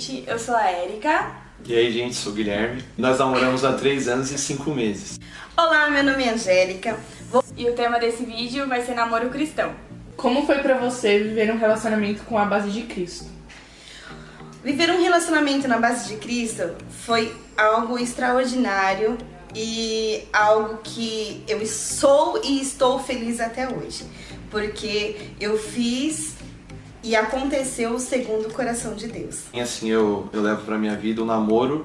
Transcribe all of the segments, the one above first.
gente, eu sou a Érica. E aí, gente, sou o Guilherme. Nós namoramos há 3 anos e 5 meses. Olá, meu nome é Angélica. E o tema desse vídeo vai ser namoro cristão. Como foi pra você viver um relacionamento com a base de Cristo? Viver um relacionamento na base de Cristo foi algo extraordinário e algo que eu sou e estou feliz até hoje. Porque eu fiz e aconteceu segundo o coração de Deus. E assim, eu levo pra minha vida o namoro,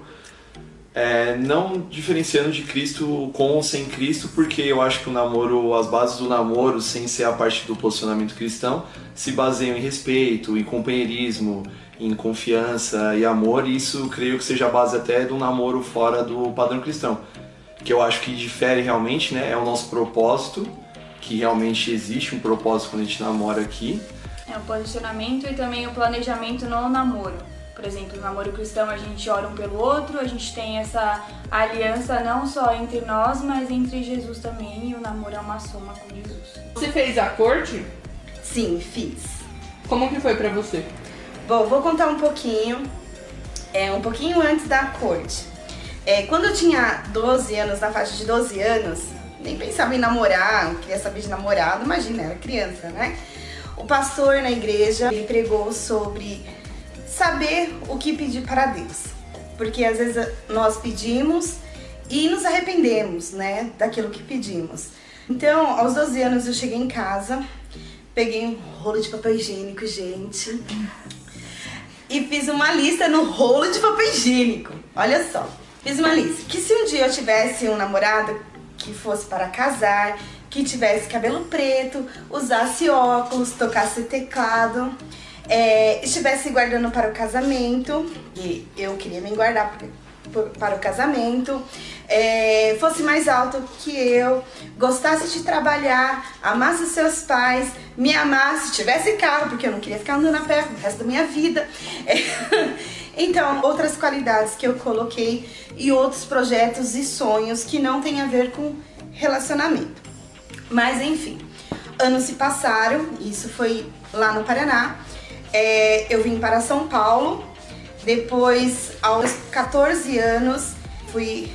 não diferenciando de Cristo com ou sem Cristo, porque eu acho que o namoro, as bases do namoro, sem ser a parte do posicionamento cristão, se baseiam em respeito, em companheirismo, em confiança e amor, e isso creio que seja a base até do namoro fora do padrão cristão. Que eu acho que difere realmente, né, é o nosso propósito, que realmente existe um propósito quando a gente namora aqui. É o posicionamento e também o planejamento no namoro. Por exemplo, no namoro cristão a gente ora um pelo outro, a gente tem essa aliança não só entre nós, mas entre Jesus também, e o namoro é uma soma com Jesus. Você fez a corte? Sim, fiz. Como que foi pra você? Bom, vou contar um pouquinho antes da corte. Quando eu tinha 12 anos, na faixa de 12 anos, nem pensava em namorar, não queria saber de namorado, imagina, era criança, né? O pastor na igreja, ele pregou sobre saber o que pedir para Deus. Porque às vezes nós pedimos e nos arrependemos, né, daquilo que pedimos. Então, aos 12 anos eu cheguei em casa, peguei um rolo de papel higiênico, gente, e fiz uma lista no rolo de papel higiênico. Olha só, fiz uma lista. Que se um dia eu tivesse um namorado que fosse para casar, que tivesse cabelo preto, usasse óculos, tocasse teclado, estivesse guardando para o casamento, e eu queria me guardar para o casamento, fosse mais alto que eu, gostasse de trabalhar, amasse os seus pais, me amasse, tivesse carro, porque eu não queria ficar andando a pé o resto da minha vida. Então, outras qualidades que eu coloquei e outros projetos e sonhos que não tem a ver com relacionamento. Mas enfim, anos se passaram, isso foi lá no Paraná. Eu vim para São Paulo, depois aos 14 anos fui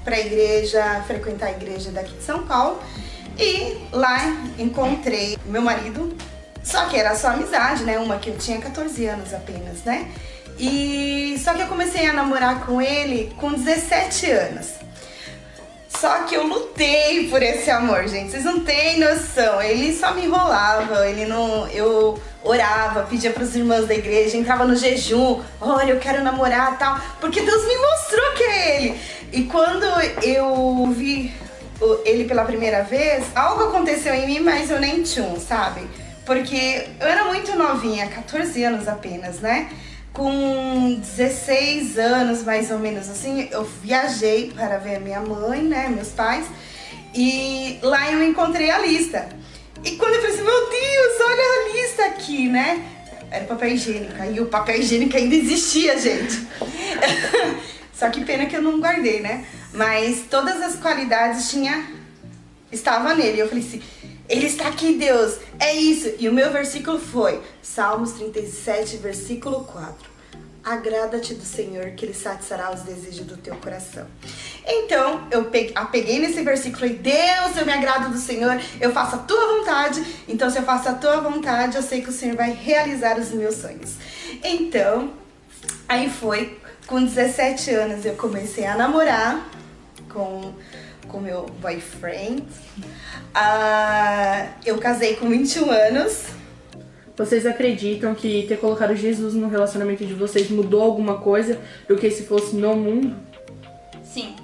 para a igreja, frequentar a igreja daqui de São Paulo, e lá encontrei meu marido, só que era só amizade, né, uma que eu tinha 14 anos apenas, né, e só que eu comecei a namorar com ele com 17 anos. Só que eu lutei por esse amor, gente, vocês não têm noção. Ele só me enrolava, eu orava, pedia para os irmãos da igreja, entrava no jejum, olha, eu quero namorar, tal, porque Deus me mostrou que é ele. E quando eu vi ele pela primeira vez, algo aconteceu em mim, mas eu nem tchum, sabe? Porque eu era muito novinha, 14 anos apenas, né? Com 16 anos, mais ou menos assim, eu viajei para ver a minha mãe, né, meus pais, e lá eu encontrei a lista. E quando eu falei assim, meu Deus, olha a lista aqui, né? Era papel higiênico, e o papel higiênico ainda existia, gente. Só que pena que eu não guardei, né? Mas todas as qualidades estava nele. Eu falei assim, ele está aqui, Deus, é isso. E o meu versículo foi Salmos 37, versículo 4. Agrada-te do Senhor, que Ele satisfará os desejos do teu coração. Então, eu apeguei nesse versículo e falei, Deus, eu me agrado do Senhor, eu faço a tua vontade. Então, se eu faço a tua vontade, eu sei que o Senhor vai realizar os meus sonhos. Então, aí foi, com 17 anos, eu comecei a namorar com meu boyfriend. Eu casei com 21 anos. Vocês acreditam que ter colocado Jesus no relacionamento de vocês mudou alguma coisa do que se fosse no mundo? Sim.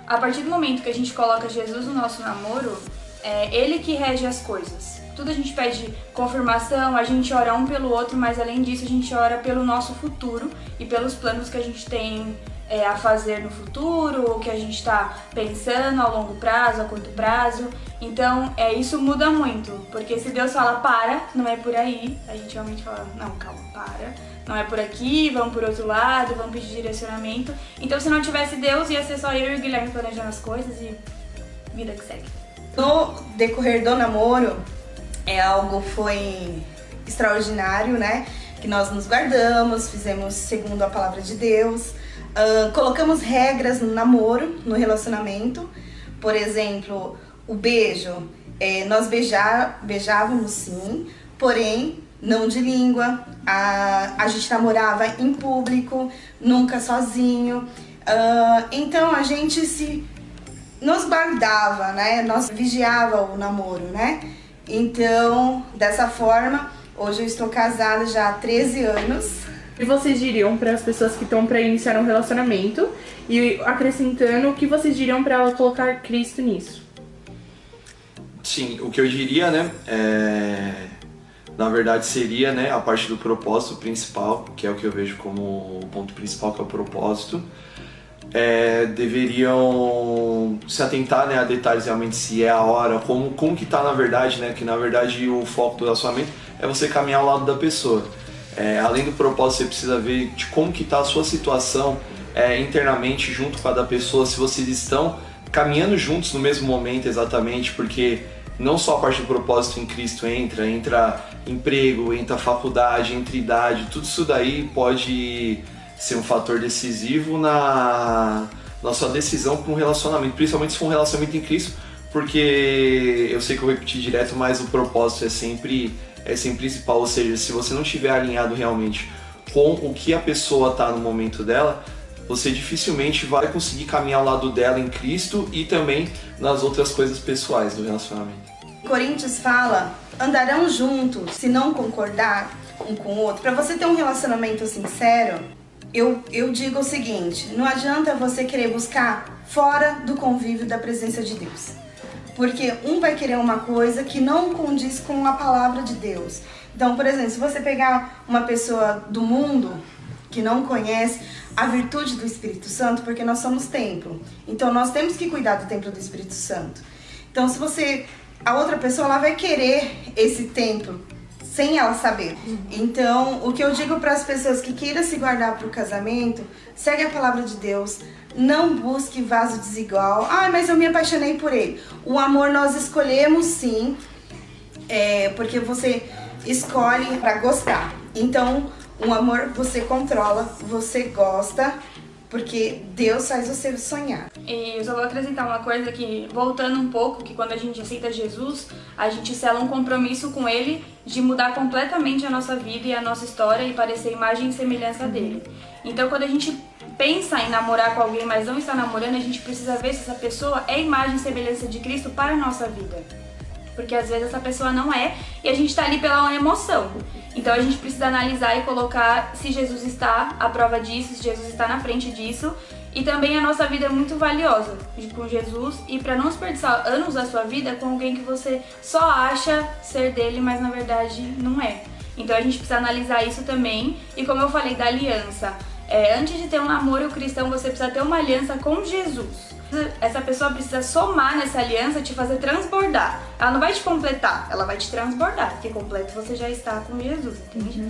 A partir do momento que a gente coloca Jesus no nosso namoro, é Ele que rege as coisas. Tudo a gente pede confirmação, a gente ora um pelo outro, mas além disso a gente ora pelo nosso futuro e pelos planos que a gente tem a fazer no futuro, o que a gente está pensando a longo prazo, a curto prazo. Então, isso muda muito, porque se Deus fala para, não é por aí, a gente realmente fala, não, calma, para, não é por aqui, vamos por outro lado, vamos pedir direcionamento. Então, se não tivesse Deus, ia ser só eu e o Guilherme planejando as coisas e vida que segue. No decorrer do namoro, algo foi extraordinário, né? que nós nos guardamos, fizemos segundo a palavra de Deus, colocamos regras no namoro, no relacionamento. Por exemplo, o beijo, nós beijávamos sim, porém não de língua, a gente namorava em público, nunca sozinho. Então a gente nos guardava, né? Nós vigiava o namoro, né? Então, dessa forma, hoje eu estou casada já há 13 anos. E vocês diriam para as pessoas que estão para iniciar um relacionamento e acrescentando, o que vocês diriam para ela colocar Cristo nisso? Sim, o que eu diria, né, na verdade seria, né, a parte do propósito principal, que é o que eu vejo como o ponto principal, que é o propósito. Deveriam se atentar, né, a detalhes realmente, se é a hora, como que tá na verdade, né, que na verdade o foco do relacionamento é você caminhar ao lado da pessoa. Além do propósito, você precisa ver de como que tá a sua situação internamente junto com a da pessoa, se vocês estão caminhando juntos no mesmo momento exatamente, porque não só a parte do propósito em Cristo entra emprego, entra faculdade, entra idade, tudo isso daí pode ser um fator decisivo na sua decisão para um relacionamento, principalmente se for um relacionamento em Cristo, porque eu sei que eu vou repetir direto, mas o propósito é sempre principal, ou seja, se você não estiver alinhado realmente com o que a pessoa está no momento dela, você dificilmente vai conseguir caminhar ao lado dela em Cristo e também nas outras coisas pessoais do relacionamento. Coríntios fala, andarão juntos se não concordar um com o outro. Para você ter um relacionamento sincero, eu digo o seguinte, não adianta você querer buscar fora do convívio da presença de Deus. Porque um vai querer uma coisa que não condiz com a palavra de Deus. Então, por exemplo, se você pegar uma pessoa do mundo que não conhece a virtude do Espírito Santo, porque nós somos templo. Então, nós temos que cuidar do templo do Espírito Santo. Então, a outra pessoa, ela vai querer esse templo sem ela saber. Então, o que eu digo para as pessoas que queiram se guardar para o casamento, segue a palavra de Deus, não busque vaso desigual. Mas eu me apaixonei por ele. O amor nós escolhemos sim, porque você escolhe para gostar. Então, o amor você controla, você gosta, porque Deus faz você sonhar. E eu só vou acrescentar uma coisa que, voltando um pouco, que quando a gente aceita Jesus, a gente sela um compromisso com Ele de mudar completamente a nossa vida e a nossa história e parecer imagem e semelhança dele. Então, quando a gente pensa em namorar com alguém, mas não está namorando, a gente precisa ver se essa pessoa é imagem e semelhança de Cristo para a nossa vida. Porque às vezes essa pessoa não é, e a gente está ali pela emoção. Então a gente precisa analisar e colocar se Jesus está à prova disso, se Jesus está na frente disso. E também a nossa vida é muito valiosa com Jesus, e para não desperdiçar anos da sua vida com alguém que você só acha ser dele, mas na verdade não é. Então a gente precisa analisar isso também. E como eu falei da aliança, antes de ter um namoro cristão, você precisa ter uma aliança com Jesus. Essa pessoa precisa somar nessa aliança, te fazer transbordar. Ela não vai te completar, ela vai te transbordar, porque completo você já está com Jesus, entende?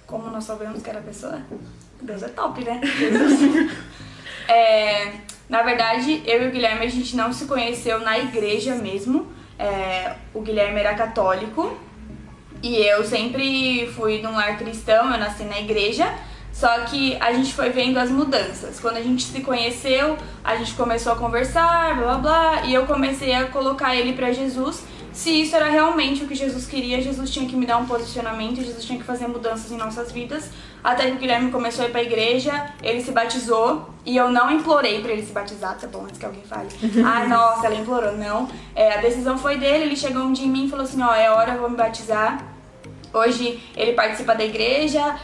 Como nós sabemos que era a pessoa, Deus é top, né? Na verdade, eu e o Guilherme, a gente não se conheceu na igreja mesmo. O Guilherme era católico e eu sempre fui num lar cristão, eu nasci na igreja. Só que a gente foi vendo as mudanças. Quando a gente se conheceu, a gente começou a conversar, blá blá blá, e eu comecei a colocar ele pra Jesus. Se isso era realmente o que Jesus queria, Jesus tinha que me dar um posicionamento, Jesus tinha que fazer mudanças em nossas vidas. Até que o Guilherme começou a ir pra igreja, ele se batizou, e eu não implorei pra ele se batizar, tá bom? Antes que alguém fale, nossa, ela implorou. Não, a decisão foi dele, ele chegou um dia em mim e falou assim, é hora, eu vou me batizar. Hoje ele participa da igreja.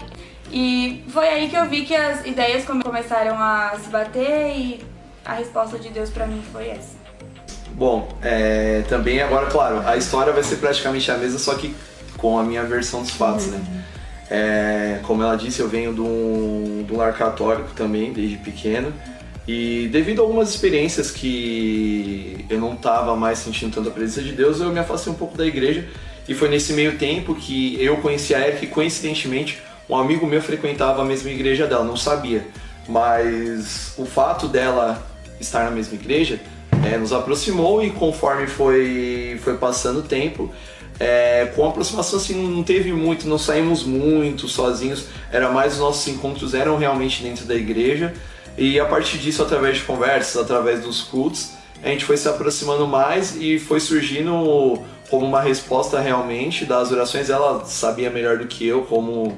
E foi aí que eu vi que as ideias começaram a se bater e a resposta de Deus pra mim foi essa. Bom, também agora, claro, a história vai ser praticamente a mesma, só que com a minha versão dos fatos, né? Como ela disse, eu venho de um lar católico também, desde pequeno. E devido a algumas experiências que eu não estava mais sentindo tanta presença de Deus, eu me afastei um pouco da igreja. E foi nesse meio tempo que eu conheci a Erika e, coincidentemente, um amigo meu frequentava a mesma igreja dela, não sabia. Mas o fato dela estar na mesma igreja nos aproximou, e conforme foi passando o tempo, Com a aproximação assim não teve muito, não saímos muito sozinhos, era mais os nossos encontros eram realmente dentro da igreja, e a partir disso, através de conversas, através dos cultos, a gente foi se aproximando mais e foi surgindo como uma resposta realmente das orações. Ela sabia melhor do que eu como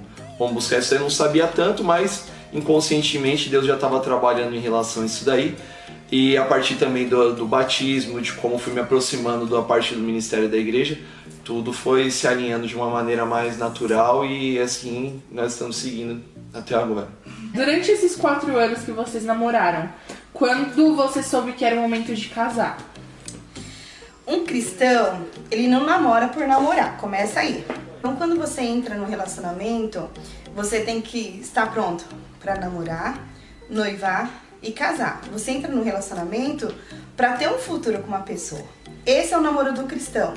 buscar isso. Eu não sabia tanto, mas inconscientemente Deus já estava trabalhando em relação a isso daí. E a partir também do batismo, de como fui me aproximando da parte do ministério da igreja, tudo foi se alinhando de uma maneira mais natural e assim nós estamos seguindo até agora. Durante esses 4 anos que vocês namoraram, quando você soube que era o momento de casar? Um cristão, ele não namora por namorar, começa aí. Então quando você entra no relacionamento, você tem que estar pronto para namorar, noivar e casar. Você entra no relacionamento para ter um futuro com uma pessoa. Esse é o namoro do cristão.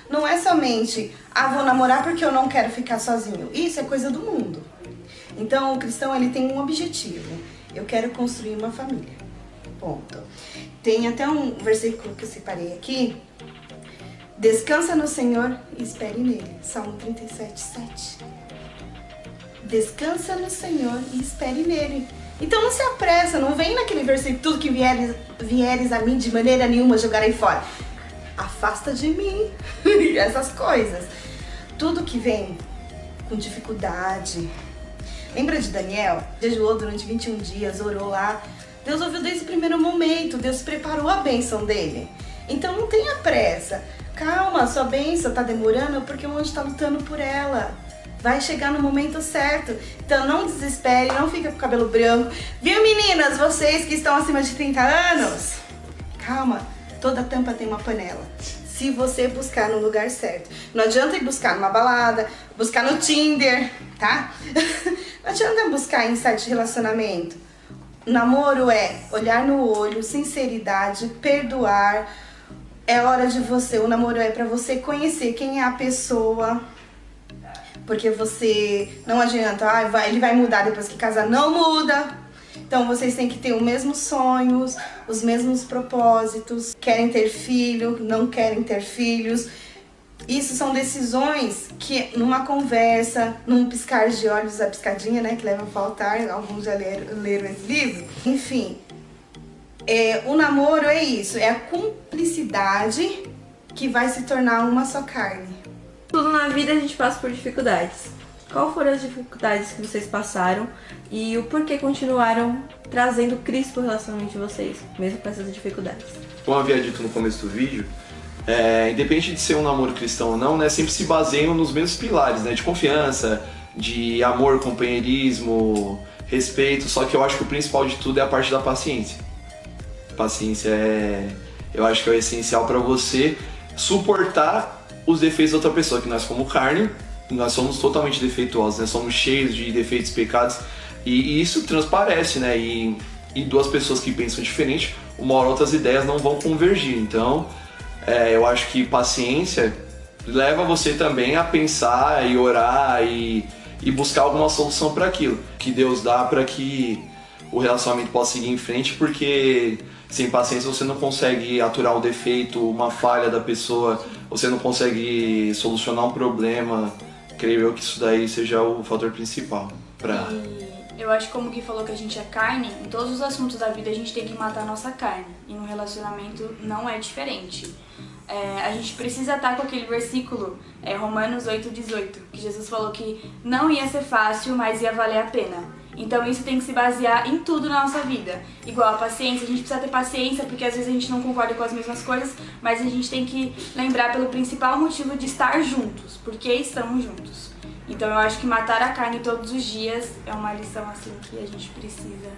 Não é somente, vou namorar porque eu não quero ficar sozinho. Isso é coisa do mundo. Então o cristão, ele tem um objetivo. Eu quero construir uma família. Ponto. Tem até um versículo que eu separei aqui. Descansa no Senhor e espere nele. Salmo 37:7. Descansa no Senhor e espere nele. Então não se apressa, não vem naquele versículo, tudo que vieres a mim de maneira nenhuma jogarei fora. Afasta de mim essas coisas. Tudo que vem com dificuldade. Lembra de Daniel? Jejuou durante 21 dias, orou lá. Deus ouviu desde o primeiro momento, Deus preparou a bênção dele. Então não tenha pressa. Calma, sua bênção está demorando porque o anjo está lutando por ela. Vai chegar no momento certo. Então não desespere, não fica com o cabelo branco. Viu, meninas? Vocês que estão acima de 30 anos? Calma, toda tampa tem uma panela. Se você buscar no lugar certo. Não adianta ir buscar numa balada, buscar no Tinder, tá? Não adianta buscar em site de relacionamento. Namoro é olhar no olho, sinceridade, perdoar. É hora de você, o namoro é pra você conhecer quem é a pessoa. Porque você, não adianta, ele vai mudar depois que casar. Não muda. Então vocês têm que ter os mesmos sonhos, os mesmos propósitos. Querem ter filho, não querem ter filhos. Isso são decisões que numa conversa, num piscar de olhos, a piscadinha, né, que leva a faltar. Alguns já leram esse livro. Enfim, o namoro é isso, é a cumplicidade que vai se tornar uma só carne. Tudo na vida a gente passa por dificuldades. Qual foram as dificuldades que vocês passaram e o porquê continuaram trazendo Cristo para o relacionamento de vocês, mesmo com essas dificuldades? Como eu havia dito no começo do vídeo, independente de ser um namoro cristão ou não, né, sempre se baseiam nos mesmos pilares, né, de confiança, de amor, companheirismo, respeito, só que eu acho que o principal de tudo é a parte da paciência. Paciência eu acho que é o essencial para você suportar os defeitos da outra pessoa, que nós como carne, nós somos totalmente defeituosos, né? Somos cheios de defeitos e pecados, e isso transparece, né? E duas pessoas que pensam diferente, uma hora outras ideias não vão convergir. Então, eu acho que paciência leva você também a pensar e orar e buscar alguma solução para aquilo que Deus dá para que o relacionamento possa seguir em frente, porque sem paciência você não consegue aturar um defeito, uma falha da pessoa, você não consegue solucionar um problema. Creio eu que isso daí seja o fator principal para... E eu acho que como o Gui falou que a gente é carne, em todos os assuntos da vida a gente tem que matar a nossa carne. E no relacionamento não é diferente. A gente precisa estar com aquele versículo, Romanos 8,18, que Jesus falou que não ia ser fácil, mas ia valer a pena. Então isso tem que se basear em tudo na nossa vida. Igual a paciência, a gente precisa ter paciência porque às vezes a gente não concorda com as mesmas coisas, mas a gente tem que lembrar pelo principal motivo de estar juntos, porque estamos juntos. Então eu acho que matar a carne todos os dias é uma lição assim que a gente precisa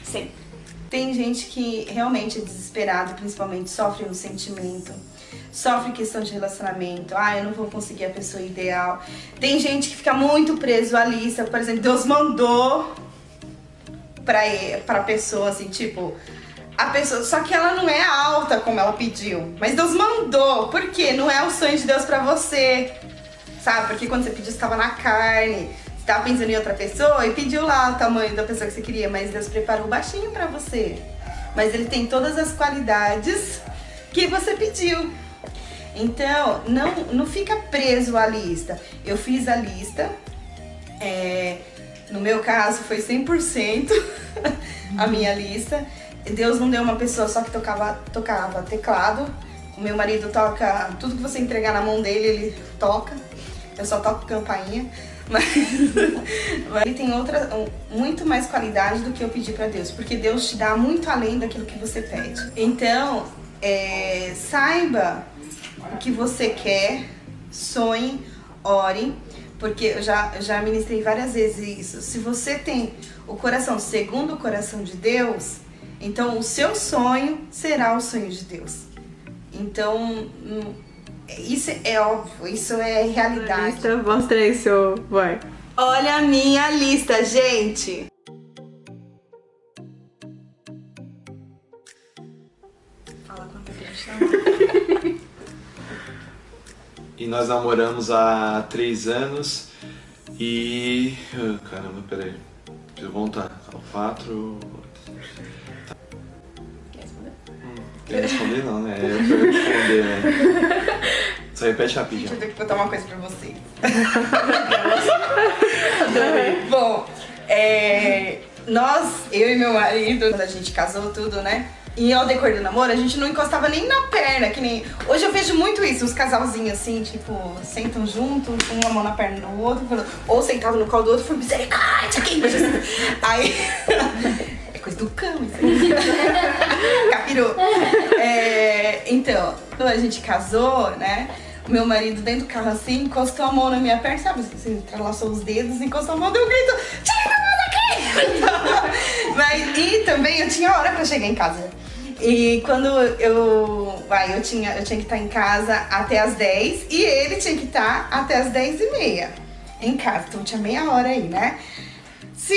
sempre. Tem gente que realmente é desesperado, principalmente sofre no sentimento, sofre questão de relacionamento, eu não vou conseguir a pessoa ideal. Tem gente que fica muito preso à lista, por exemplo, Deus mandou pra pessoa, assim, tipo, a pessoa, só que ela não é alta como ela pediu, mas Deus mandou, por quê? Não é o sonho de Deus pra você, sabe? Porque quando você pediu, você estava na carne, tava pensando em outra pessoa e pediu lá o tamanho da pessoa que você queria, mas Deus preparou baixinho pra você. Mas ele tem todas as qualidades que você pediu. Então, não fica preso à lista. Eu fiz a lista, no meu caso foi 100% a minha lista. Deus não deu uma pessoa só que tocava teclado. O meu marido toca, tudo que você entregar na mão dele, ele toca. Eu só toco campainha. Mas ele tem muito mais qualidade do que eu pedi pra Deus, porque Deus te dá muito além daquilo que você pede. Então, saiba o que você quer, sonhe, ore, porque eu já ministrei várias vezes isso. Se você tem o coração segundo o coração de Deus, então o seu sonho será o sonho de Deus. Então, isso é óbvio, isso é realidade. Lista, mostra aí seu... Vai. Olha a minha lista, gente! Fala quanto tempo chama. E nós namoramos há 3 anos e... Caramba, peraí. Preciso voltar. 4... Quer responder não, né? Eu quero responder, né? Só repete rapidinho. Deixa eu ter que botar uma coisa pra vocês. Bom, eu e meu marido, quando a gente casou tudo, né? E ao decorrer do namoro, a gente não encostava nem na perna, que nem... Hoje eu vejo muito isso, os casalzinhos assim, tipo, sentam junto, uma mão na perna do outro, ou sentado no colo do outro, foi misericórdia, quem fez isso? Aí... É coisa do cão, isso aí. Capirou. Então, quando a gente casou, né? O meu marido dentro do carro assim, encostou a mão na minha perna, sabe? Assim, entrelaçou os dedos, encostou a mão, deu um grito, tira a mão daqui! E também eu tinha hora pra chegar em casa. E quando eu tinha que estar em casa até as 10 e ele tinha que estar até as 10h30 em casa. Então tinha meia hora aí, né? Se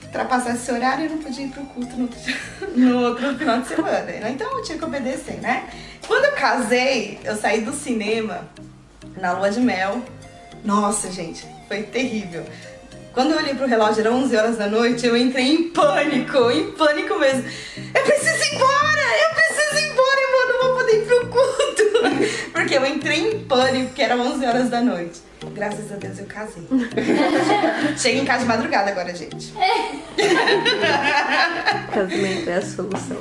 ultrapassasse esse horário, eu não podia ir pro culto no outro final de semana. Então eu tinha que obedecer, né? Quando eu casei, eu saí do cinema na lua de mel. Nossa, gente, foi terrível. Quando eu olhei pro relógio, era 11 horas da noite, eu entrei em pânico mesmo. Eu preciso ir embora, eu não vou poder ir pro culto. Porque eu entrei em pânico, porque era 11 horas da noite. Graças a Deus eu casei. Chega em casa de madrugada agora, gente. Casamento é a solução.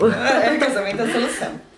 Casamento é a solução.